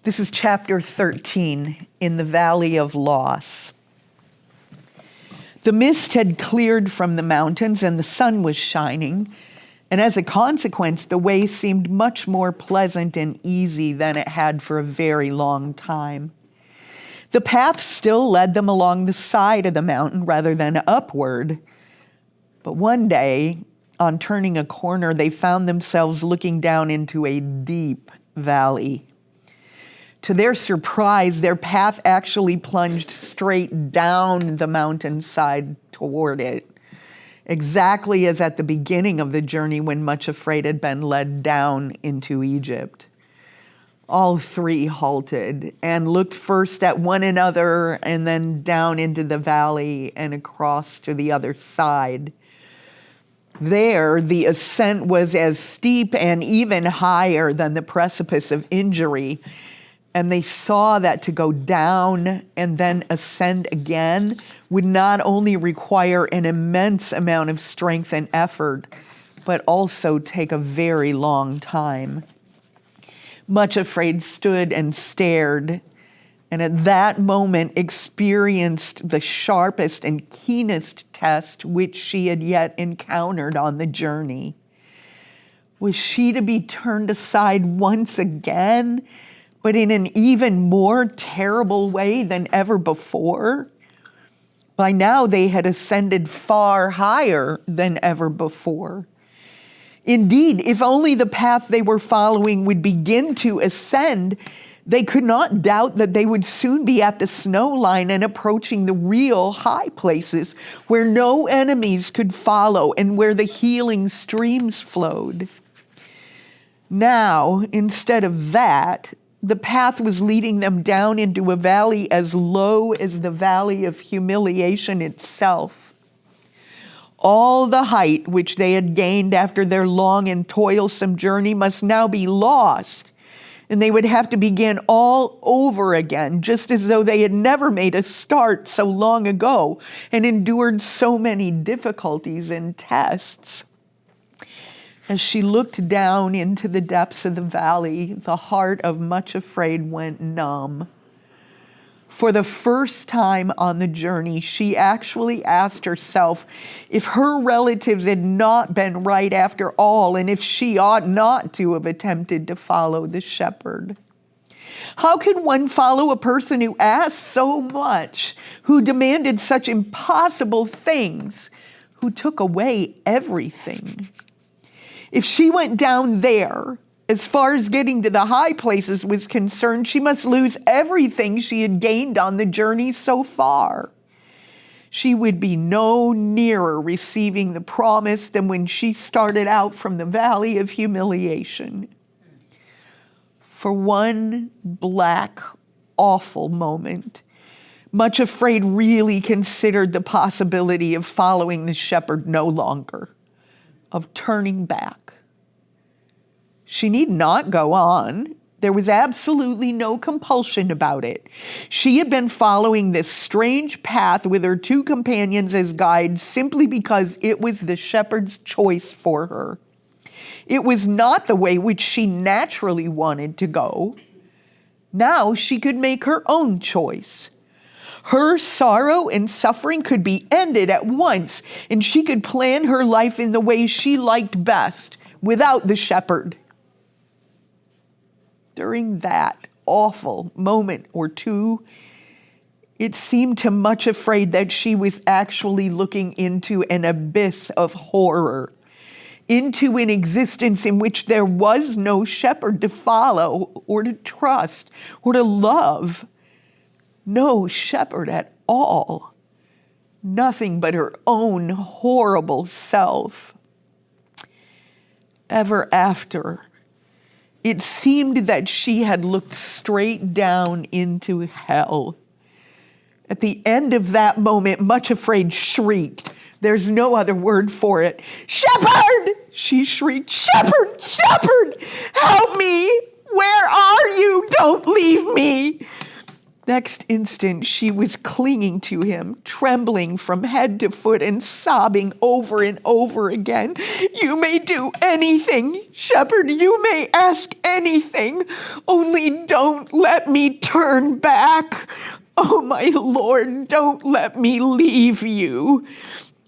This is chapter 13 in the Valley of Loss. The mist had cleared from the mountains and the sun was shining, and as a consequence, the way seemed much more pleasant and easy than it had for a very long time. The path still led them along the side of the mountain rather than upward, but one day, on turning a corner, they found themselves looking down into a deep valley. To their surprise, their path actually plunged straight down the mountainside toward it, exactly as at the beginning of the journey when Much Afraid had been led down into Egypt. All three halted and looked first at one another and then down into the valley and across to the other side. There, the ascent was as steep and even higher than the precipice of injury, and they saw that to go down and then ascend again would not only require an immense amount of strength and effort, but also take a very long time. Much Afraid stood and stared, and at that moment experienced the sharpest and keenest test which she had yet encountered on the journey. Was she to be turned aside once again, but in an even more terrible way than ever before? By now they had ascended far higher than ever before. Indeed, if only the path they were following would begin to ascend, they could not doubt that they would soon be at the snow line and approaching the real high places where no enemies could follow and where the healing streams flowed. Now, instead of that, the path was leading them down into a valley as low as the valley of humiliation itself. All the height which they had gained after their long and toilsome journey must now be lost, and they would have to begin all over again, just as though they had never made a start so long ago and endured so many difficulties and tests. As she looked down into the depths of the valley, the heart of Much Afraid went numb. For the first time on the journey, she actually asked herself if her relatives had not been right after all, and if she ought not to have attempted to follow the shepherd. How could one follow a person who asked so much, who demanded such impossible things, who took away everything? If she went down there, as far as getting to the high places was concerned, she must lose everything she had gained on the journey so far. She would be no nearer receiving the promise than when she started out from the valley of humiliation. For one black, awful moment, Much Afraid really considered the possibility of following the shepherd no longer, of turning back. She need not go on. There was absolutely no compulsion about it. She had been following this strange path with her two companions as guides simply because it was the shepherd's choice for her. It was not the way which she naturally wanted to go. Now she could make her own choice. Her sorrow and suffering could be ended at once, and she could plan her life in the way she liked best, without the shepherd. During that awful moment or two, it seemed to Much Afraid that she was actually looking into an abyss of horror, into an existence in which there was no shepherd to follow or to trust or to love. No shepherd at all. Nothing but her own horrible self. Ever after, it seemed that she had looked straight down into hell. At the end of that moment, Much Afraid shrieked. There's no other word for it. "Shepherd!" she shrieked. "Shepherd! Shepherd! Help me! Where are you? Don't leave me!" Next instant, she was clinging to him, trembling from head to foot and sobbing over and over again. You may do anything, shepherd. You may ask anything. Only don't let me turn back. Oh, my Lord, don't let me leave you.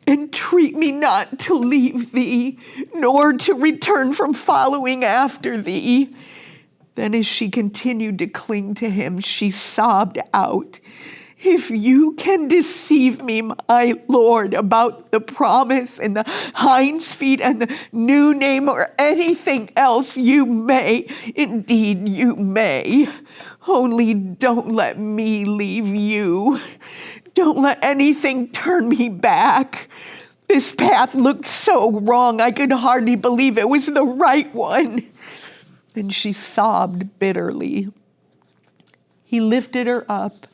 Entreat me not to leave thee, nor to return from following after thee. Then as she continued to cling to him, she sobbed out, if you can deceive me, my Lord, about the promise and the Hinds Feet and the new name or anything else, you may. Indeed, you may. Only don't let me leave you. Don't let anything turn me back. This path looked so wrong, I could hardly believe it was the right one. Then she sobbed bitterly. He lifted her up,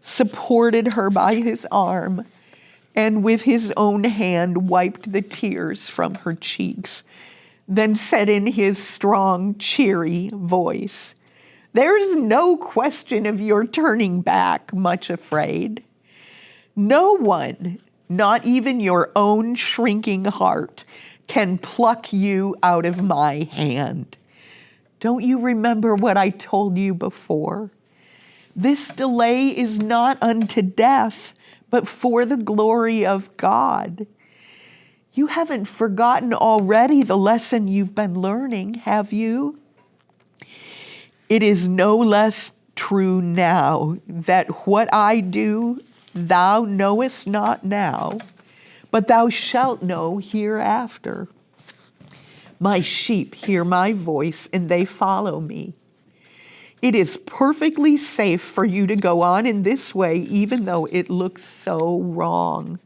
supported her by his arm, and with his own hand wiped the tears from her cheeks, then said in his strong, cheery voice, there is no question of your turning back, much afraid. No one, not even your own shrinking heart, can pluck you out of my hand. Don't you remember what I told you before? This delay is not unto death, but for the glory of God. You haven't forgotten already the lesson you've been learning, have you? It is no less true now that what I do, thou knowest not now, but thou shalt know hereafter. My sheep hear my voice, and they follow me. It is perfectly safe for you to go on in this way, even though it looks so wrong.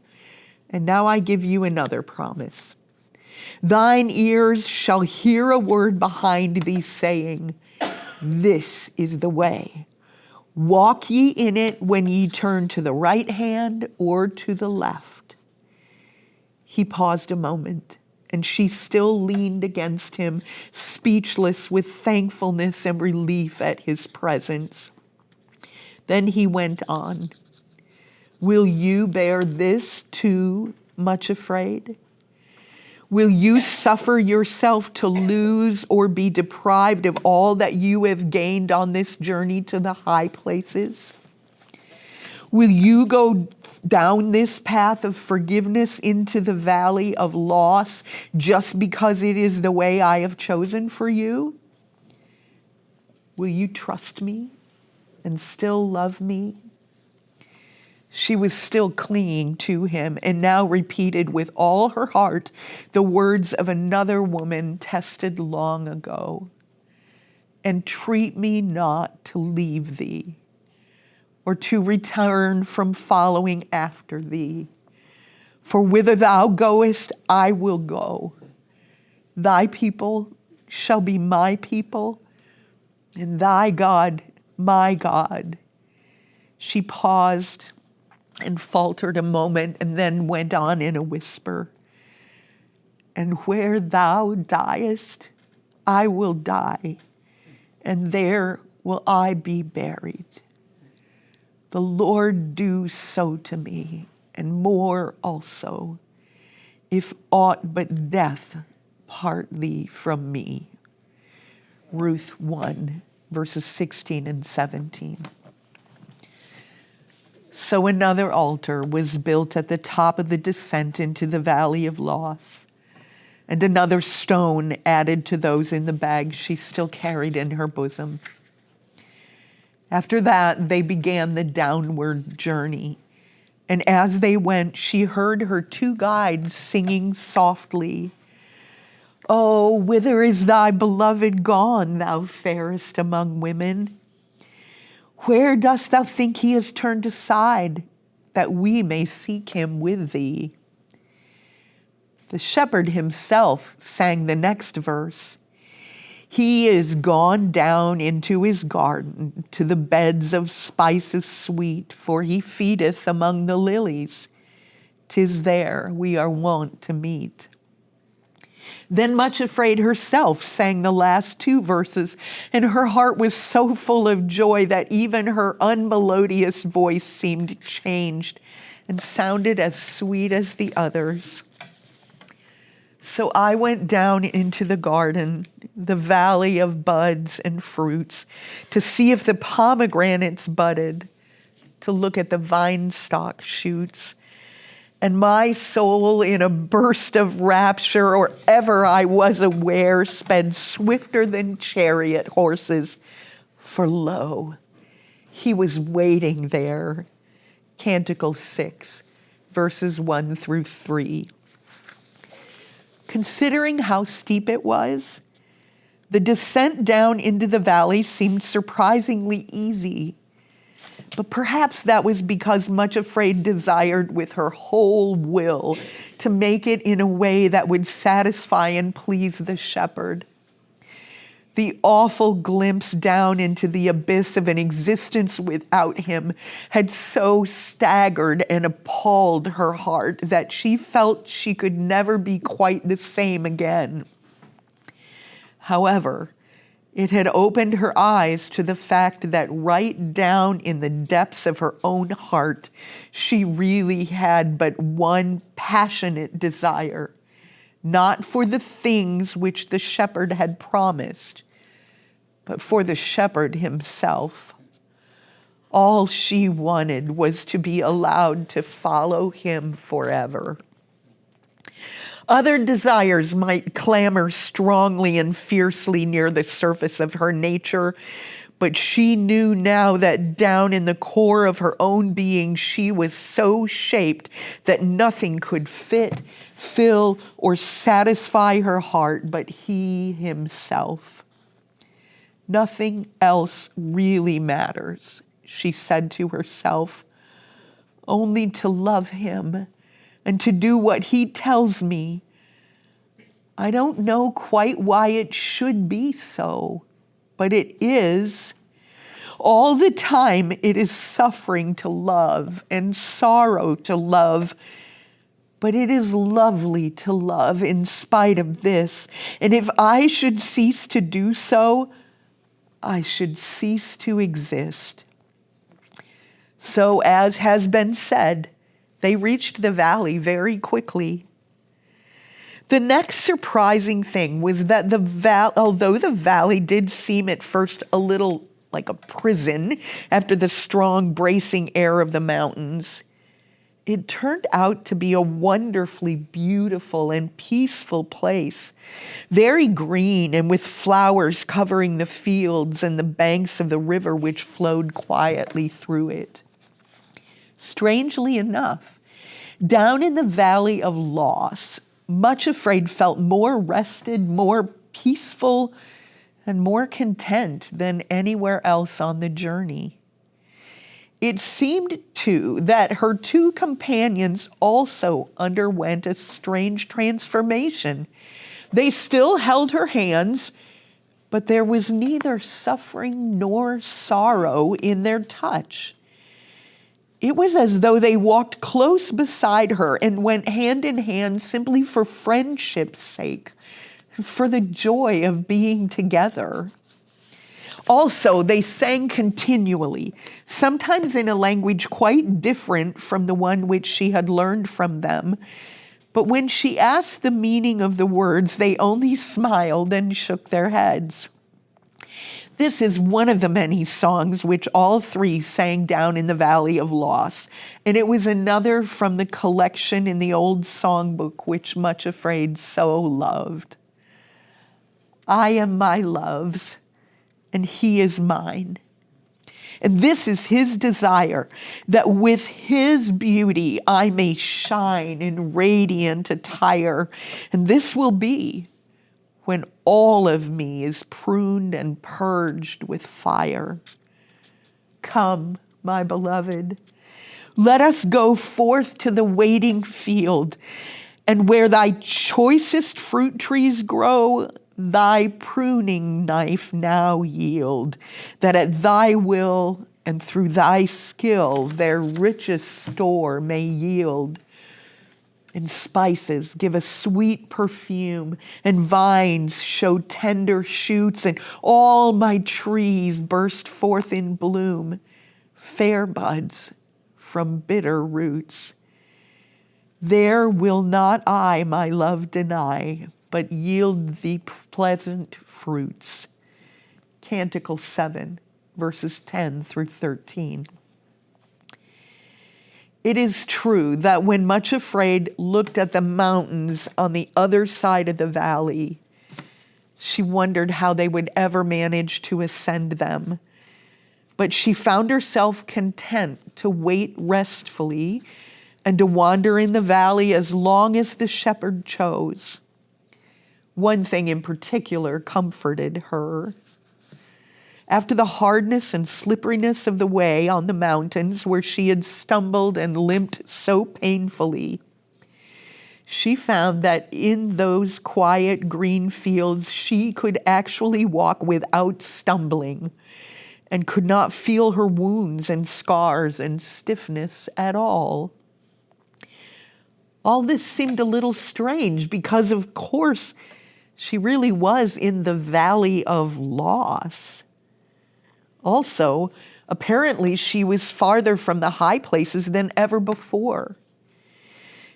And now I give you another promise. Thine ears shall hear a word behind thee saying, this is the way. Walk ye in it when ye turn to the right hand or to the left. He paused a moment, and she still leaned against him, speechless with thankfulness and relief at his presence. Then he went on, will you bear this too, much afraid? Will you suffer yourself to lose or be deprived of all that you have gained on this journey to the high places? Will you go down this path of forgiveness into the valley of loss just because it is the way I have chosen for you? Will you trust me and still love me? She was still clinging to him and now repeated with all her heart the words of another woman tested long ago. Entreat me not to leave thee, or to return from following after thee. For whither thou goest, I will go. Thy people shall be my people, and thy God, my God. She paused and faltered a moment and then went on in a whisper. And where thou diest, I will die, and there will I be buried. The Lord do so to me, and more also, if aught but death part thee from me. Ruth 1, verses 16 and 17. So another altar was built at the top of the descent into the valley of loss, and another stone added to those in the bag she still carried in her bosom. After that, they began the downward journey. And as they went, she heard her two guides singing softly, oh, whither is thy beloved gone, thou fairest among women? Where dost thou think he has turned aside, that we may seek him with thee? The shepherd himself sang the next verse. He is gone down into his garden, to the beds of spices sweet, for he feedeth among the lilies. 'Tis there we are wont to meet. Then Much Afraid herself sang the last two verses, and her heart was so full of joy that even her unmelodious voice seemed changed and sounded as sweet as the others. So I went down into the garden, the valley of buds and fruits, to see if the pomegranates budded, to look at the vine stalk shoots. And my soul, in a burst of rapture, or ever I was aware, sped swifter than chariot horses. For lo, he was waiting there. Canticle 6, verses 1 through 3. Considering how steep it was, the descent down into the valley seemed surprisingly easy. But perhaps that was because Much Afraid desired with her whole will to make it in a way that would satisfy and please the shepherd. The awful glimpse down into the abyss of an existence without him had so staggered and appalled her heart that she felt she could never be quite the same again. However, it had opened her eyes to the fact that right down in the depths of her own heart, she really had but one passionate desire, not for the things which the shepherd had promised, but for the shepherd himself. All she wanted was to be allowed to follow him forever. Other desires might clamor strongly and fiercely near the surface of her nature, but she knew now that down in the core of her own being, she was so shaped that nothing could fit, fill, or satisfy her heart but he himself. Nothing else really matters, she said to herself, only to love him and to do what he tells me. I don't know quite why it should be so, but it is. All the time it is suffering to love and sorrow to love, but it is lovely to love in spite of this. And if I should cease to do so, I should cease to exist. So, as has been said, they reached the valley very quickly. The next surprising thing was that although the valley did seem at first a little like a prison after the strong, bracing air of the mountains, it turned out to be a wonderfully beautiful and peaceful place, very green and with flowers covering the fields and the banks of the river which flowed quietly through it. Strangely enough, down in the Valley of Loss, Much Afraid felt more rested, more peaceful, and more content than anywhere else on the journey. It seemed, too, that her two companions also underwent a strange transformation. They still held her hands, but there was neither suffering nor sorrow in their touch. It was as though they walked close beside her and went hand in hand simply for friendship's sake, for the joy of being together. Also, they sang continually, sometimes in a language quite different from the one which she had learned from them. But when she asked the meaning of the words, they only smiled and shook their heads. This is one of the many songs which all three sang down in the Valley of Loss, and it was another from the collection in the old songbook which Much Afraid so loved. I am my love's, and he is mine. And this is his desire, that with his beauty I may shine in radiant attire, and this will be when all of me is pruned and purged with fire. Come, my beloved, let us go forth to the waiting field, and where thy choicest fruit trees grow, thy pruning knife now yield, that at thy will and through thy skill their richest store may yield. and spices give a sweet perfume, and vines show tender shoots, and all my trees burst forth in bloom, fair buds from bitter roots. There will not I my love deny, but yield thee pleasant fruits. Canticle 7, verses 10 through 13. It is true that when Much Afraid looked at the mountains on the other side of the valley, she wondered how they would ever manage to ascend them. But she found herself content to wait restfully and to wander in the valley as long as the shepherd chose. One thing in particular comforted her. After the hardness and slipperiness of the way on the mountains where she had stumbled and limped so painfully, she found that in those quiet green fields she could actually walk without stumbling and could not feel her wounds and scars and stiffness at all. All this seemed a little strange because, of course, she really was in the valley of loss. Also, apparently she was farther from the high places than ever before.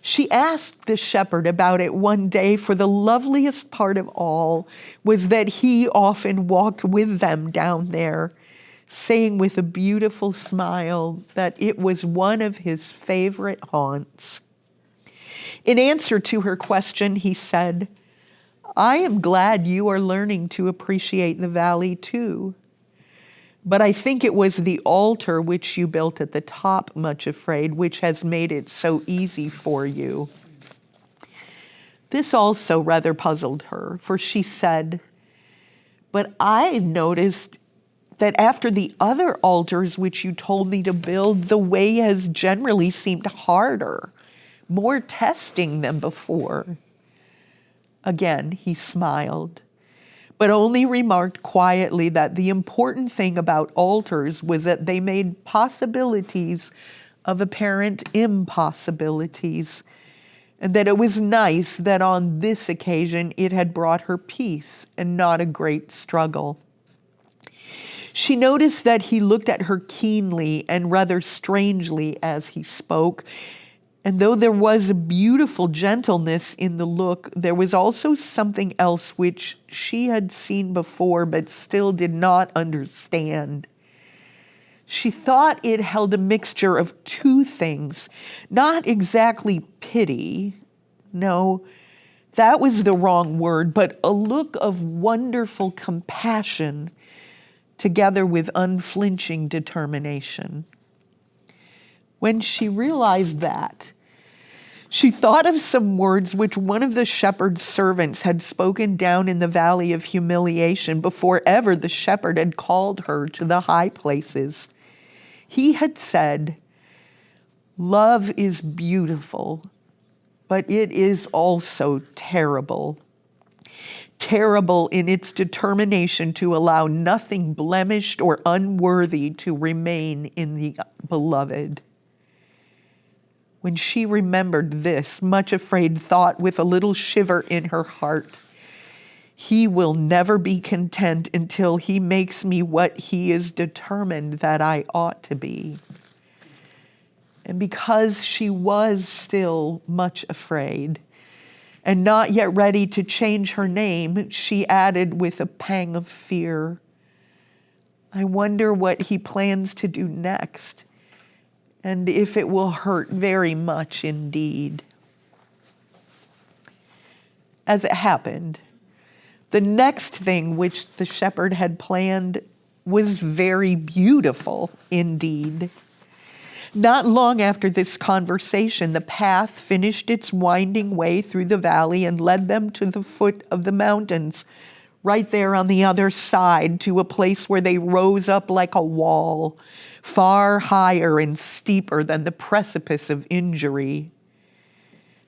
She asked the shepherd about it one day, for the loveliest part of all was that he often walked with them down there, saying with a beautiful smile that it was one of his favorite haunts. In answer to her question, he said, "I am glad you are learning to appreciate the valley too. But I think it was the altar which you built at the top, Much Afraid, which has made it so easy for you." This also rather puzzled her, for she said, "But I noticed that after the other altars which you told me to build, the way has generally seemed harder, more testing than before." Again, he smiled, but only remarked quietly that the important thing about altars was that they made possibilities of apparent impossibilities, and that it was nice that on this occasion it had brought her peace and not a great struggle. She noticed that he looked at her keenly and rather strangely as he spoke, and though there was a beautiful gentleness in the look, there was also something else which she had seen before but still did not understand. She thought it held a mixture of two things, not exactly pity, no, that was the wrong word, but a look of wonderful compassion together with unflinching determination. When she realized that, she thought of some words which one of the shepherd's servants had spoken down in the valley of humiliation before ever the shepherd had called her to the high places. He had said, "Love is beautiful, but it is also terrible. Terrible in its determination to allow nothing blemished or unworthy to remain in the beloved." When she remembered this, Much Afraid thought with a little shiver in her heart, "He will never be content until he makes me what he is determined that I ought to be." And because she was still much afraid and not yet ready to change her name, she added with a pang of fear, "I wonder what he plans to do next, and if it will hurt very much indeed." As it happened, the next thing which the shepherd had planned was very beautiful indeed. Not long after this conversation, the path finished its winding way through the valley and led them to the foot of the mountains, right there on the other side, to a place where they rose up like a wall, far higher and steeper than the precipice of injury.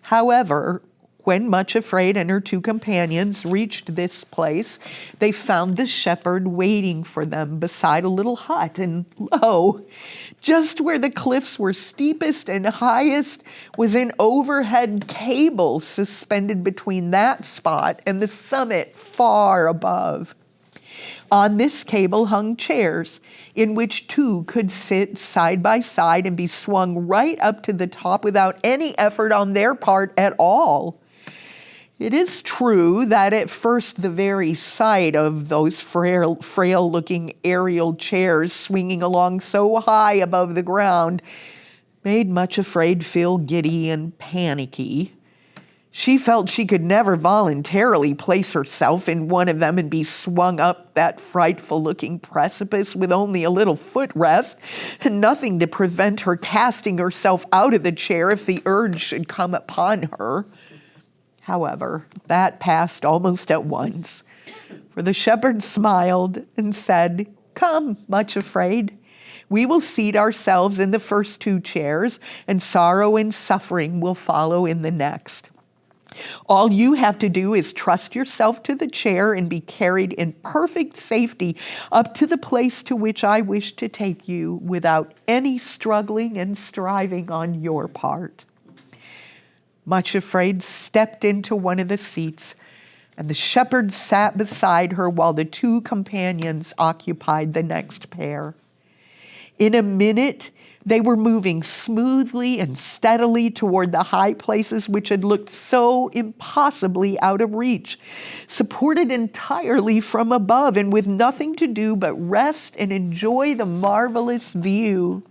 However, When Much Afraid and her two companions reached this place, they found the shepherd waiting for them beside a little hut. And lo, just where the cliffs were steepest and highest was an overhead cable suspended between that spot and the summit far above. On this cable hung chairs in which two could sit side by side and be swung right up to the top without any effort on their part at all. It is true that at first the very sight of those frail-looking aerial chairs swinging along so high above the ground made Much Afraid feel giddy and panicky. She felt she could never voluntarily place herself in one of them and be swung up that frightful-looking precipice with only a little footrest and nothing to prevent her casting herself out of the chair if the urge should come upon her. However, that passed almost at once, for the shepherd smiled and said, "Come, Much Afraid. We will seat ourselves in the first two chairs, and sorrow and suffering will follow in the next. All you have to do is trust yourself to the chair and be carried in perfect safety up to the place to which I wish to take you without any struggling and striving on your part." Much Afraid stepped into one of the seats, and the shepherd sat beside her while the two companions occupied the next pair. In a minute, they were moving smoothly and steadily toward the high places which had looked so impossibly out of reach, supported entirely from above and with nothing to do but rest and enjoy the marvelous view.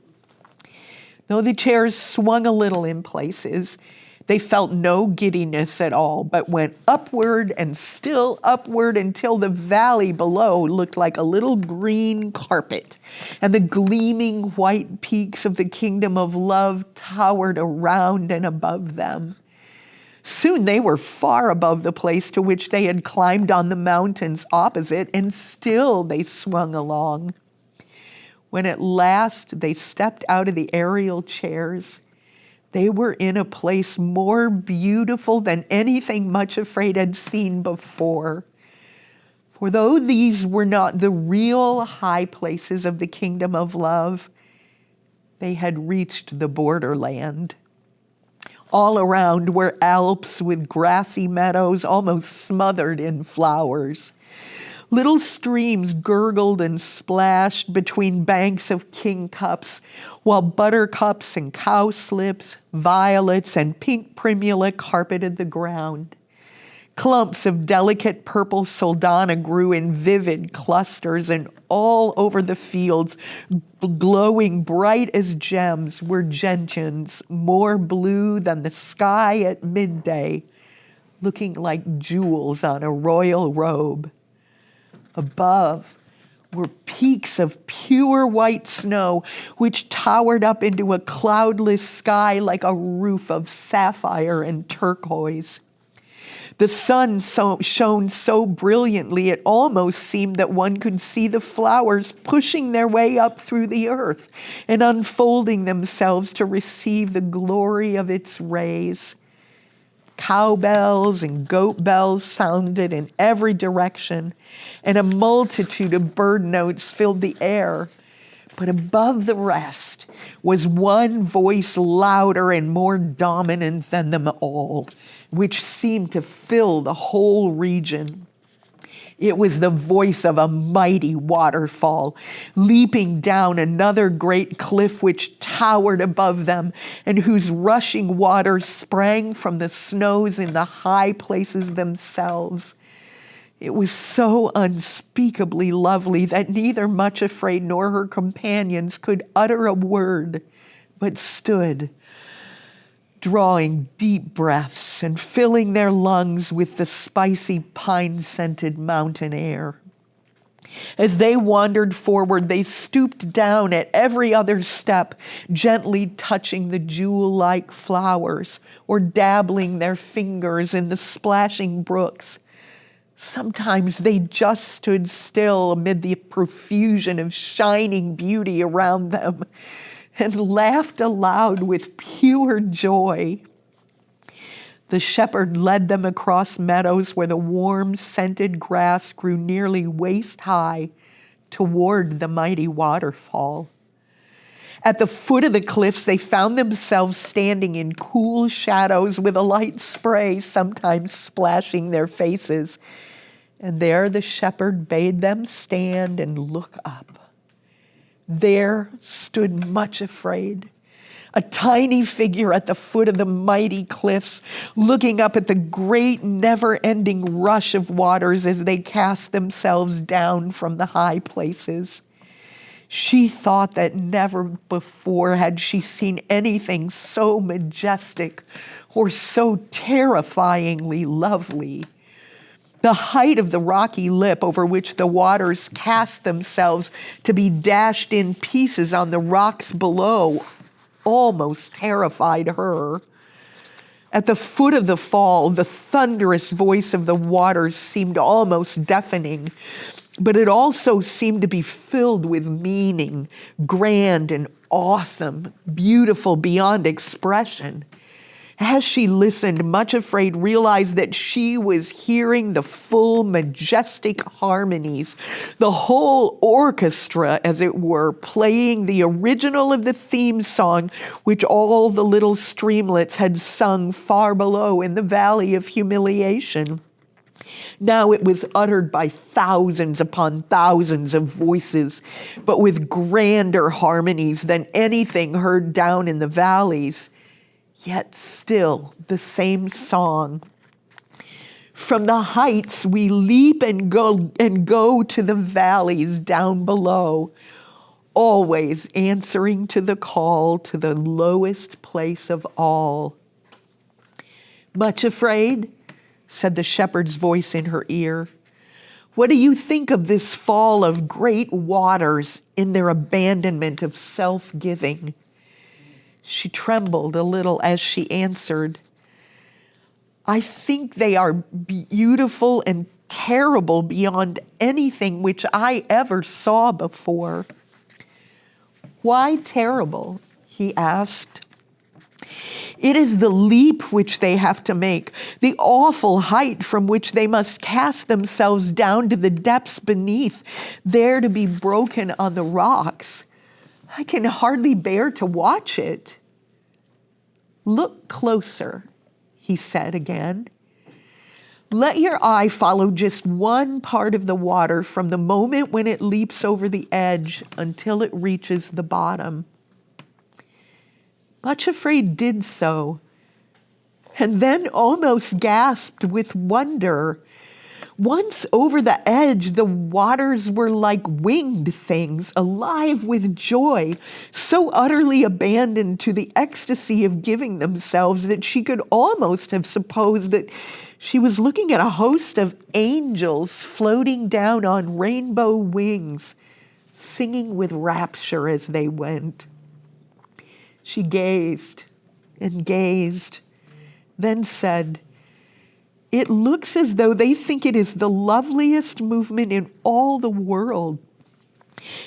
Though the chairs swung a little in places, they felt no giddiness at all, but went upward and still upward until the valley below looked like a little green carpet, and the gleaming white peaks of the kingdom of love towered around and above them. Soon they were far above the place to which they had climbed on the mountains opposite, and still they swung along. When at last they stepped out of the aerial chairs, they were in a place more beautiful than anything Much Afraid had seen before. For though these were not the real high places of the kingdom of love, they had reached the borderland. All around were Alps with grassy meadows almost smothered in flowers. Little streams gurgled and splashed between banks of kingcups, while buttercups and cowslips, violets and pink primula carpeted the ground. Clumps of delicate purple soldana grew in vivid clusters, and all over the fields, glowing bright as gems, were gentians, more blue than the sky at midday, looking like jewels on a royal robe. Above were peaks of pure white snow, which towered up into a cloudless sky like a roof of sapphire and turquoise. The sun shone so brilliantly it almost seemed that one could see the flowers pushing their way up through the earth and unfolding themselves to receive the glory of its rays. Cowbells and goat bells sounded in every direction, and a multitude of bird notes filled the air. But above the rest was one voice louder and more dominant than them all, which seemed to fill the whole region. It was the voice of a mighty waterfall, leaping down another great cliff which towered above them, and whose rushing waters sprang from the snows in the high places themselves. It was so unspeakably lovely that neither Much Afraid nor her companions could utter a word, but stood, drawing deep breaths and filling their lungs with the spicy pine-scented mountain air. As they wandered forward, they stooped down at every other step, gently touching the jewel-like flowers or dabbling their fingers in the splashing brooks. Sometimes they just stood still amid the profusion of shining beauty around them and laughed aloud with pure joy. The shepherd led them across meadows where the warm, scented grass grew nearly waist-high toward the mighty waterfall. At the foot of the cliffs, they found themselves standing in cool shadows with a light spray sometimes splashing their faces. And there the shepherd bade them stand and look up. There stood Much Afraid, a tiny figure at the foot of the mighty cliffs, looking up at the great never-ending rush of waters as they cast themselves down from the high places. She thought that never before had she seen anything so majestic or so terrifyingly lovely. The height of the rocky lip over which the waters cast themselves to be dashed in pieces on the rocks below almost terrified her. At the foot of the fall, the thunderous voice of the waters seemed almost deafening, but it also seemed to be filled with meaning, grand and awesome, beautiful beyond expression. As she listened, Much Afraid realized that she was hearing the full majestic harmonies, the whole orchestra, as it were, playing the original of the theme song, which all the little streamlets had sung far below in the Valley of Humiliation. Now it was uttered by thousands upon thousands of voices, but with grander harmonies than anything heard down in the valleys. Yet still the same song. From the heights we leap and go to the valleys down below, always answering to the call to the lowest place of all. Much Afraid, said the shepherd's voice in her ear. What do you think of this fall of great waters in their abandonment of self-giving? She trembled a little as she answered, I think they are beautiful and terrible beyond anything which I ever saw before. Why terrible? He asked. It is the leap which they have to make, the awful height from which they must cast themselves down to the depths beneath, there to be broken on the rocks. I can hardly bear to watch it. Look closer, he said again. Let your eye follow just one part of the water from the moment when it leaps over the edge until it reaches the bottom. Much Afraid did so, and then almost gasped with wonder. Once over the edge, the waters were like winged things, alive with joy, so utterly abandoned to the ecstasy of giving themselves that she could almost have supposed that she was looking at a host of angels floating down on rainbow wings, singing with rapture as they went. She gazed and gazed, then said, It looks as though they think it is the loveliest movement in all the world,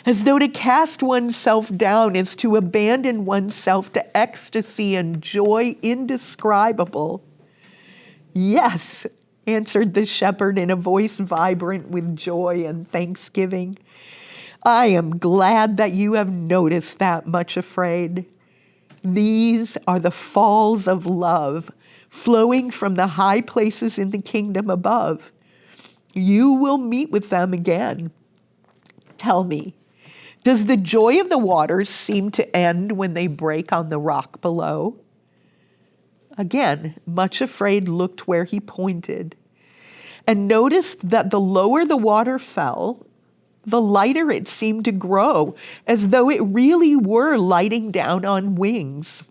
as though to cast oneself down is to abandon oneself to ecstasy and joy indescribable. Yes, answered the shepherd in a voice vibrant with joy and thanksgiving. I am glad that you have noticed that, Much Afraid. These are the falls of love, flowing from the high places in the kingdom above. You will meet with them again. Tell me, does the joy of the waters seem to end when they break on the rock below? Again, Much Afraid looked where he pointed and noticed that the lower the water fell, the lighter it seemed to grow, as though it really were lighting down on wings.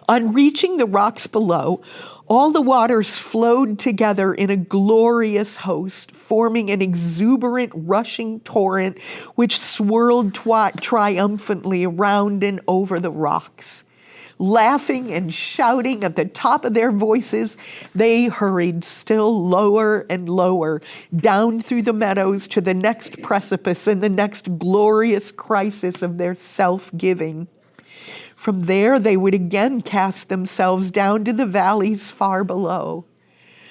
On reaching the rocks below, all the waters flowed together in a glorious host, forming an exuberant, rushing torrent which swirled triumphantly around and over the rocks. Laughing and shouting at the top of their voices, they hurried still lower and lower, down through the meadows to the next precipice and the next glorious crisis of their self-giving. From there they would again cast themselves down to the valleys far below.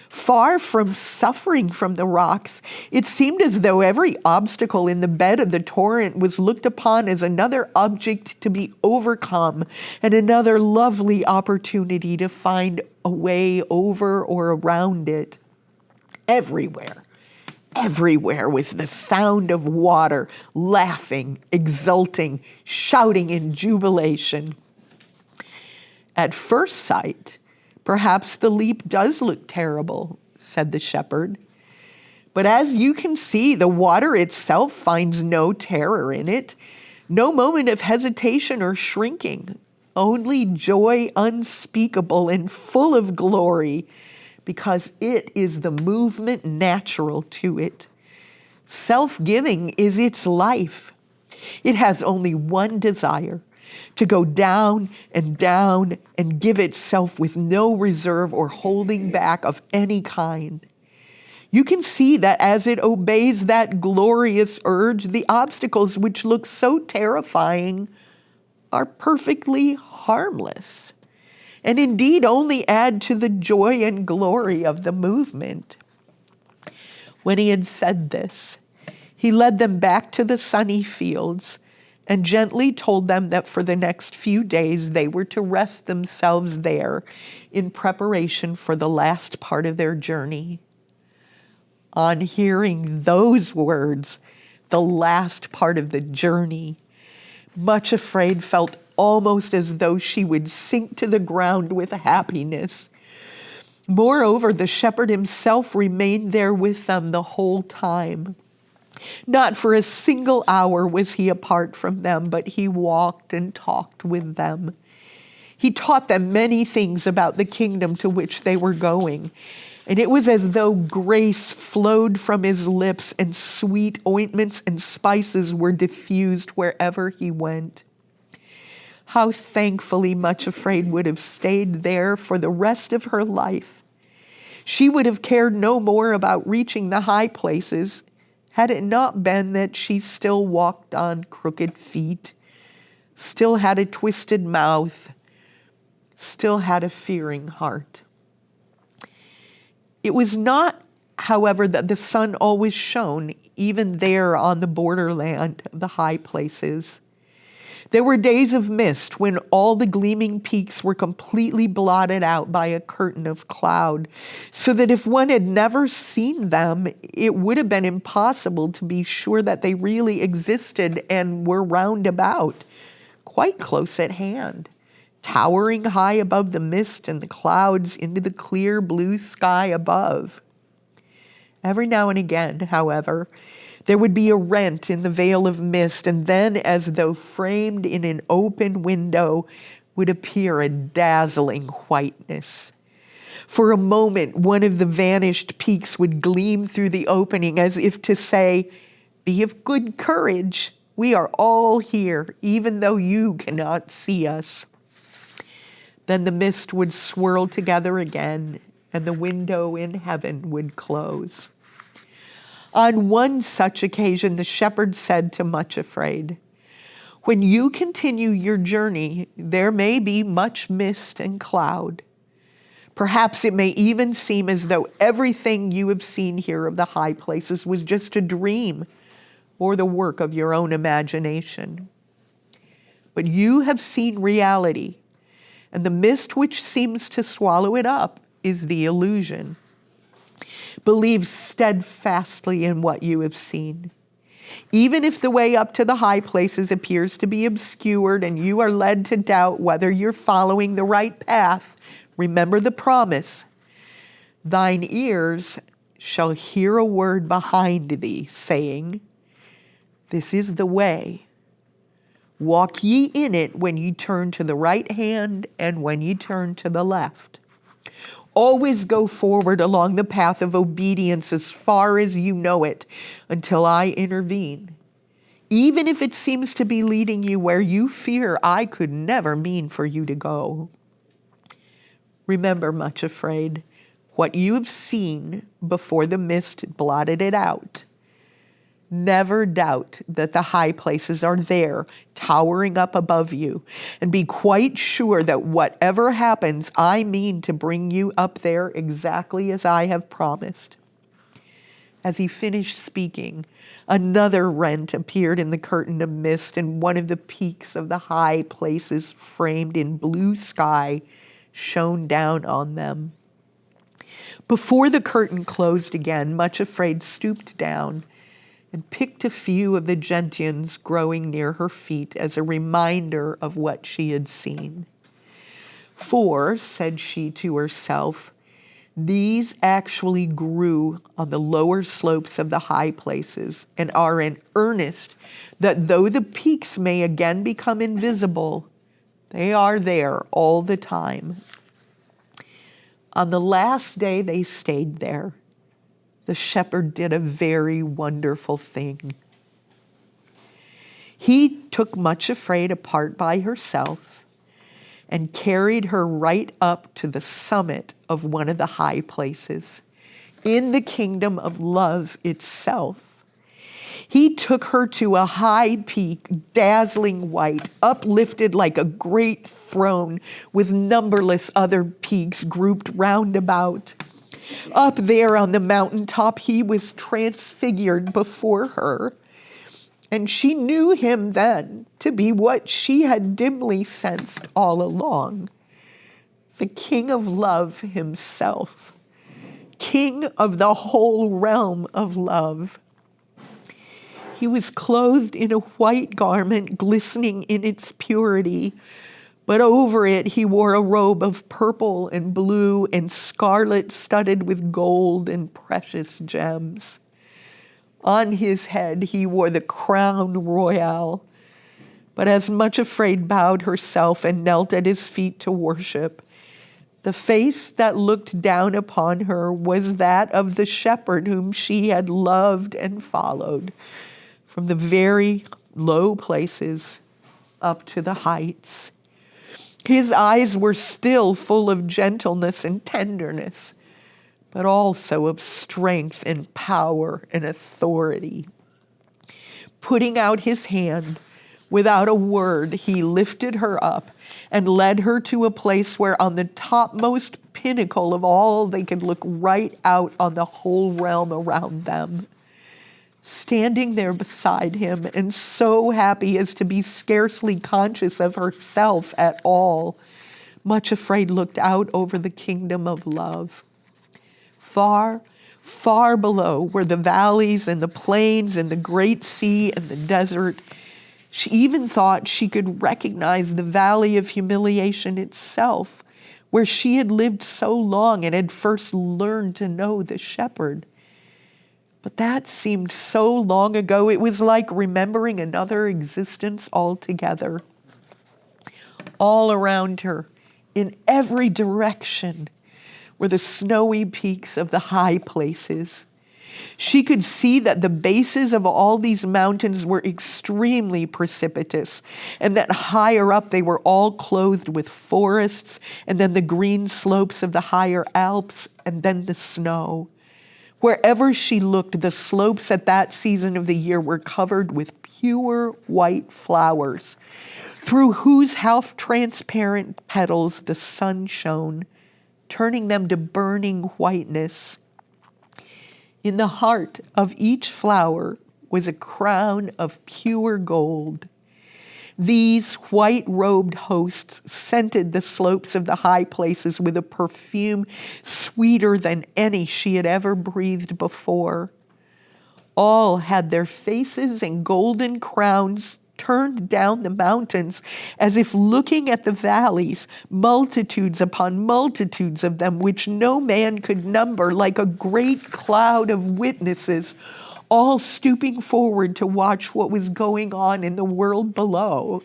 Far from suffering from the rocks, it seemed as though every obstacle in the bed of the torrent was looked upon as another object to be overcome and another lovely opportunity to find a way over or around it. Everywhere was the sound of water, laughing, exulting, shouting in jubilation. At first sight, perhaps the leap does look terrible, said the shepherd. But as you can see, the water itself finds no terror in it, no moment of hesitation or shrinking, only joy unspeakable and full of glory, because it is the movement natural to it. Self-giving is its life. It has only one desire, to go down and down and give itself with no reserve or holding back of any kind. You can see that as it obeys that glorious urge, the obstacles which look so terrifying are perfectly harmless, and indeed only add to the joy and glory of the movement. When he had said this, he led them back to the sunny fields and gently told them that for the next few days they were to rest themselves there in preparation for the last part of their journey. On hearing those words, the last part of the journey, Much Afraid felt almost as though she would sink to the ground with happiness. Moreover, the shepherd himself remained there with them the whole time. Not for a single hour was he apart from them, but he walked and talked with them. He taught them many things about the kingdom to which they were going, and it was as though grace flowed from his lips and sweet ointments and spices were diffused wherever he went. How thankfully Much Afraid would have stayed there for the rest of her life. She would have cared no more about reaching the high places had it not been that she still walked on crooked feet, still had a twisted mouth, still had a fearing heart. It was not, however, that the sun always shone, even there on the borderland of the high places. There were days of mist when all the gleaming peaks were completely blotted out by a curtain of cloud, so that if one had never seen them, it would have been impossible to be sure that they really existed and were round about, quite close at hand, towering high above the mist and the clouds into the clear blue sky above. Every now and again, however, there would be a rent in the veil of mist, and then, as though framed in an open window, would appear a dazzling whiteness. For a moment, one of the vanished peaks would gleam through the opening as if to say, "Be of good courage. We are all here, even though you cannot see us." Then the mist would swirl together again, and the window in heaven would close. On one such occasion, the shepherd said to Much Afraid, "When you continue your journey, there may be much mist and cloud. Perhaps it may even seem as though everything you have seen here of the high places was just a dream or the work of your own imagination. But you have seen reality, and the mist which seems to swallow it up is the illusion. Believe steadfastly in what you have seen. Even if the way up to the high places appears to be obscured and you are led to doubt whether you're following the right path, remember the promise. Thine ears shall hear a word behind thee, saying, 'This is the way. Walk ye in it when ye turn to the right hand and when ye turn to the left.' Always go forward along the path of obedience as far as you know it until I intervene, even if it seems to be leading you where you fear I could never mean for you to go. Remember, Much Afraid, what you have seen before the mist blotted it out. Never doubt that the high places are there, towering up above you, and be quite sure that whatever happens, I mean to bring you up there exactly as I have promised." As he finished speaking, another rent appeared in the curtain of mist, and one of the peaks of the high places framed in blue sky shone down on them. Before the curtain closed again, Much Afraid stooped down and picked a few of the gentians growing near her feet as a reminder of what she had seen. "For," said she to herself, "these actually grew on the lower slopes of the high places and are an earnest that though the peaks may again become invisible, they are there all the time." On the last day they stayed there, the shepherd did a very wonderful thing. He took Much Afraid apart by herself and carried her right up to the summit of one of the high places, in the kingdom of love itself. He took her to a high peak, dazzling white, uplifted like a great throne, with numberless other peaks grouped round about. Up there on the mountaintop, he was transfigured before her, and she knew him then to be what she had dimly sensed all along: the King of Love himself, King of the whole realm of love. He was clothed in a white garment glistening in its purity, but over it he wore a robe of purple and blue and scarlet studded with gold and precious gems. On his head he wore the crown royal. But as Much Afraid bowed herself and knelt at his feet to worship, the face that looked down upon her was that of the shepherd whom she had loved and followed from the very low places up to the heights. His eyes were still full of gentleness and tenderness, but also of strength and power and authority. Putting out his hand, without a word, he lifted her up and led her to a place where on the topmost pinnacle of all they could look right out on the whole realm around them. Standing there beside him and so happy as to be scarcely conscious of herself at all, Much Afraid looked out over the kingdom of love. Far, far below were the valleys and the plains and the great sea and the desert. She even thought she could recognize the valley of humiliation itself, where she had lived so long and had first learned to know the shepherd. But that seemed so long ago, it was like remembering another existence altogether. All around her, in every direction, were the snowy peaks of the high places. She could see that the bases of all these mountains were extremely precipitous, and that higher up they were all clothed with forests, and then the green slopes of the higher Alps, and then the snow. Wherever she looked, the slopes at that season of the year were covered with pure white flowers, through whose half-transparent petals the sun shone, turning them to burning whiteness. In the heart of each flower was a crown of pure gold. These white-robed hosts scented the slopes of the high places with a perfume sweeter than any she had ever breathed before. All had their faces and golden crowns turned down the mountains, as if looking at the valleys, multitudes upon multitudes of them, which no man could number, like a great cloud of witnesses, all stooping forward to watch what was going on in the world below.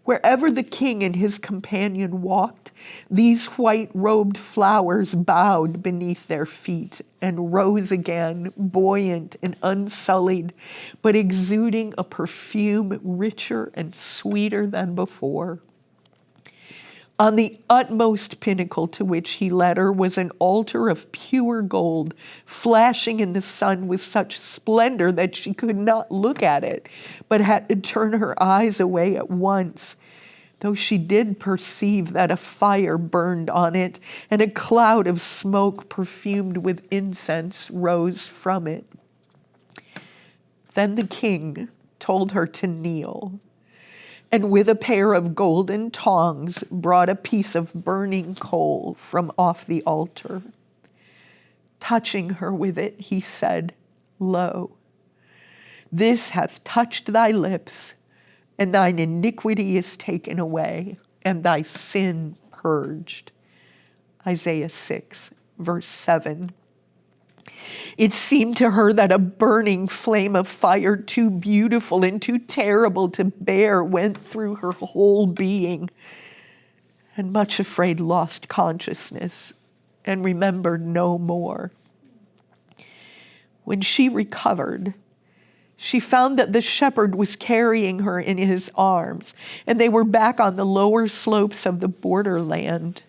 Wherever the king and his companion walked, these white-robed flowers bowed beneath their feet and rose again, buoyant and unsullied, but exuding a perfume richer and sweeter than before. On the utmost pinnacle to which he led her was an altar of pure gold, flashing in the sun with such splendor that she could not look at it, but had to turn her eyes away at once, though she did perceive that a fire burned on it, and a cloud of smoke perfumed with incense rose from it. Then the king told her to kneel, and with a pair of golden tongs brought a piece of burning coal from off the altar. Touching her with it, he said, "Lo, this hath touched thy lips, and thine iniquity is taken away, and thy sin purged." Isaiah 6, verse 7. It seemed to her that a burning flame of fire too beautiful and too terrible to bear went through her whole being, and much afraid lost consciousness and remembered no more. When she recovered, she found that the shepherd was carrying her in his arms, and they were back on the lower slopes of the borderland.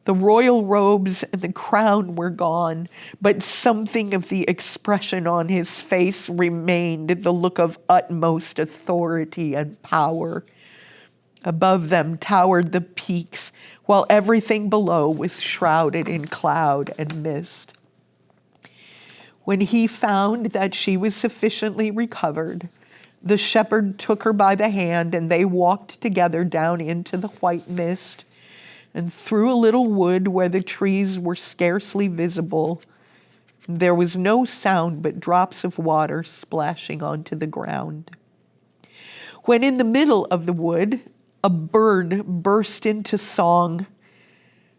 The royal robes and the crown were gone, but something of the expression on his face remained, the look of utmost authority and power. Above them towered the peaks, while everything below was shrouded in cloud and mist. When he found that she was sufficiently recovered, the shepherd took her by the hand, and they walked together down into the white mist, and through a little wood where the trees were scarcely visible. There was no sound but drops of water splashing onto the ground. When in the middle of the wood, a bird burst into song.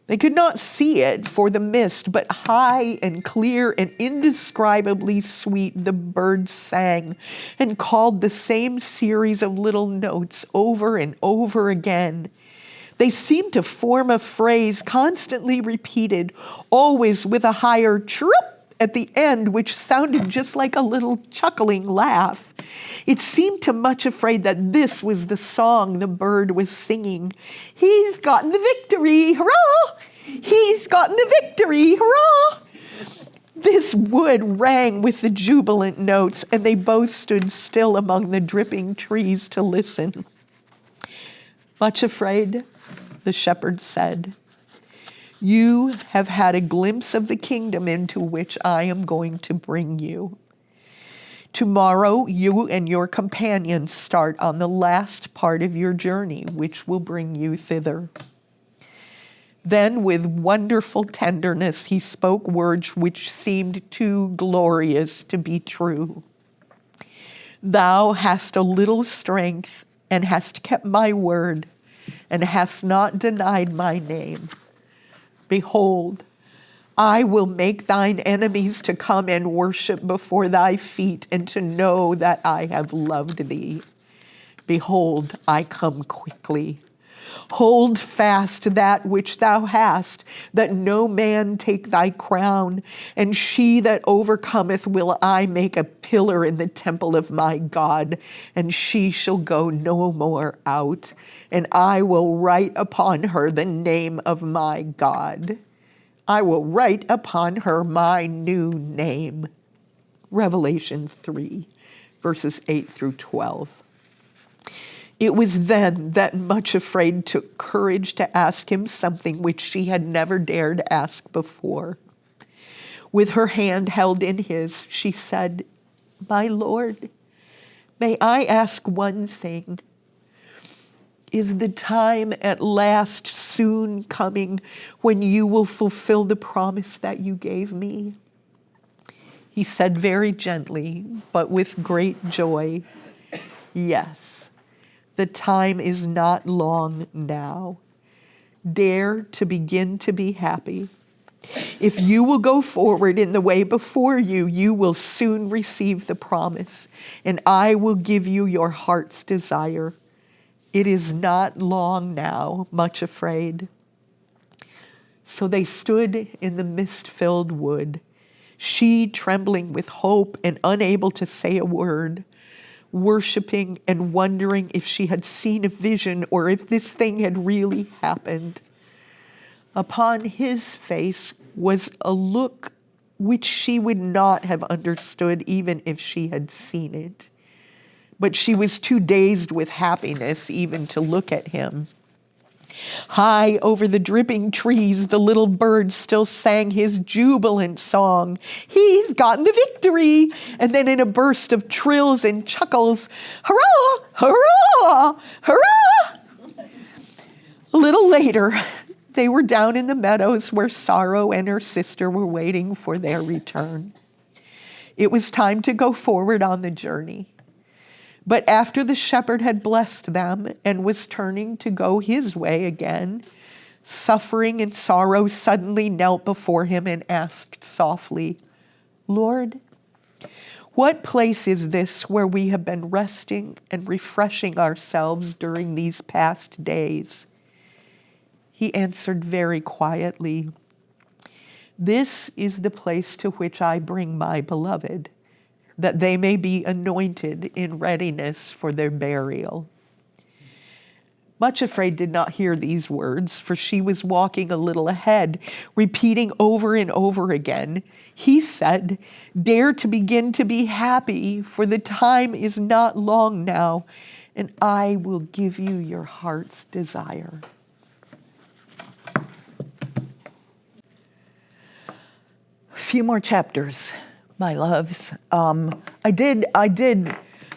They could not see it for the mist, but high and clear and indescribably sweet the bird sang, and called the same series of little notes over and over again. They seemed to form a phrase constantly repeated, always with a higher chirp at the end, which sounded just like a little chuckling laugh. It seemed to Much Afraid that this was the song the bird was singing. "He's gotten the victory, hurrah! He's gotten the victory, hurrah!" This wood rang with the jubilant notes, and they both stood still among the dripping trees to listen. "Much afraid?" the shepherd said. "You have had a glimpse of the kingdom into which I am going to bring you. Tomorrow, you and your companions start on the last part of your journey, which will bring you thither." Then, with wonderful tenderness, he spoke words which seemed too glorious to be true. "Thou hast a little strength, and hast kept my word, and hast not denied my name. Behold, I will make thine enemies to come and worship before thy feet, and to know that I have loved thee. Behold, I come quickly. Hold fast that which thou hast, that no man take thy crown. And she that overcometh will I make a pillar in the temple of my God, and she shall go no more out. And I will write upon her the name of my God. I will write upon her my new name." Revelation 3, verses 8 through 12. It was then that Much Afraid took courage to ask him something which she had never dared ask before. With her hand held in his, she said, "My Lord, may I ask one thing? Is the time at last soon coming when you will fulfill the promise that you gave me?" He said very gently, but with great joy, "Yes. The time is not long now. Dare to begin to be happy. If you will go forward in the way before you, you will soon receive the promise, and I will give you your heart's desire. It is not long now, Much Afraid." So they stood in the mist-filled wood, she trembling with hope and unable to say a word, worshiping and wondering if she had seen a vision or if this thing had really happened. Upon his face was a look which she would not have understood even if she had seen it. But she was too dazed with happiness even to look at him. High over the dripping trees, the little bird still sang his jubilant song. He's gotten the victory! And then in a burst of trills and chuckles, hurrah, hurrah, hurrah! A little later, they were down in the meadows where Sorrow and her sister were waiting for their return. It was time to go forward on the journey. But after the shepherd had blessed them and was turning to go his way again, Suffering and Sorrow suddenly knelt before him and asked softly, Lord, what place is this where we have been resting and refreshing ourselves during these past days? He answered very quietly, This is the place to which I bring my beloved, that they may be anointed in readiness for their burial. Much Afraid did not hear these words, for she was walking a little ahead, repeating over and over again, He said, Dare to begin to be happy, for the time is not long now, and I will give you your heart's desire. A few more chapters, my loves. I did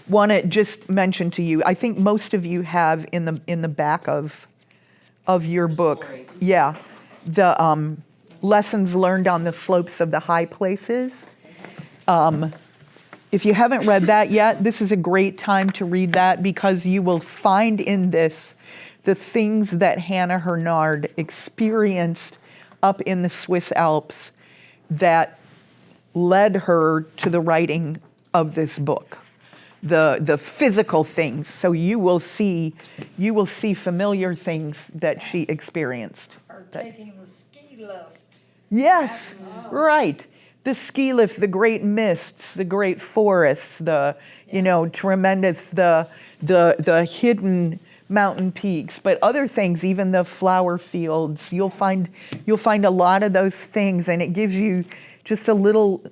want to just mention to you, I think most of you have in the back of your book, yeah, the lessons learned on the slopes of the high places. If you haven't read that yet, this is a great time to read that because you will find in this the things that Hannah Hurnard experienced up in the Swiss Alps that led her to the writing of this book. The physical things. So you will see familiar things that she experienced. Or taking the ski lift. Yes, right. The ski lift, the great mists, the great forests, tremendous, the hidden mountain peaks, but other things, even the flower fields. You'll find a lot of those things, and it gives you just a little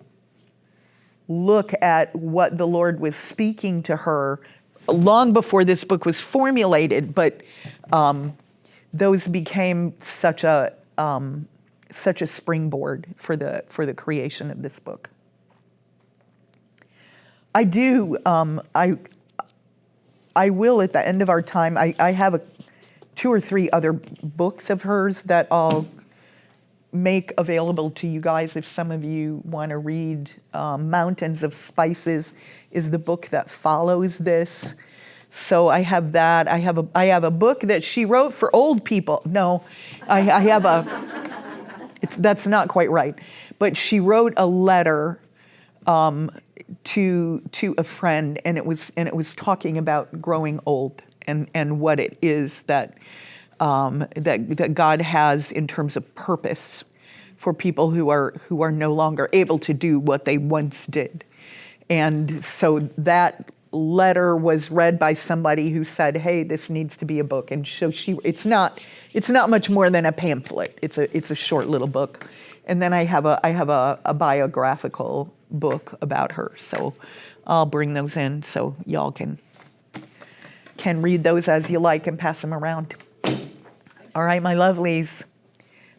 look at what the Lord was speaking to her long before this book was formulated, but those became such a springboard for the creation of this book. I will at the end of our time. I have 2 or 3 other books of hers that I'll make available to you guys if some of you want to read. Mountains of Spices is the book that follows this. So I have that. I have a book that she wrote for old people. No, I have that's not quite right. But she wrote a letter to a friend, and it was talking about growing old and what it is that God has in terms of purpose for people who are no longer able to do what they once did. And so that letter was read by somebody who said, "Hey, this needs to be a book." And so it's not much more than a pamphlet. It's a short little book. And then I have a biographical book about her. So I'll bring those in so y'all can read those as you like and pass them around. All right, my lovelies.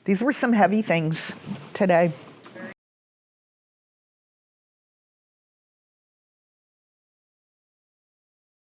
These were some heavy things today.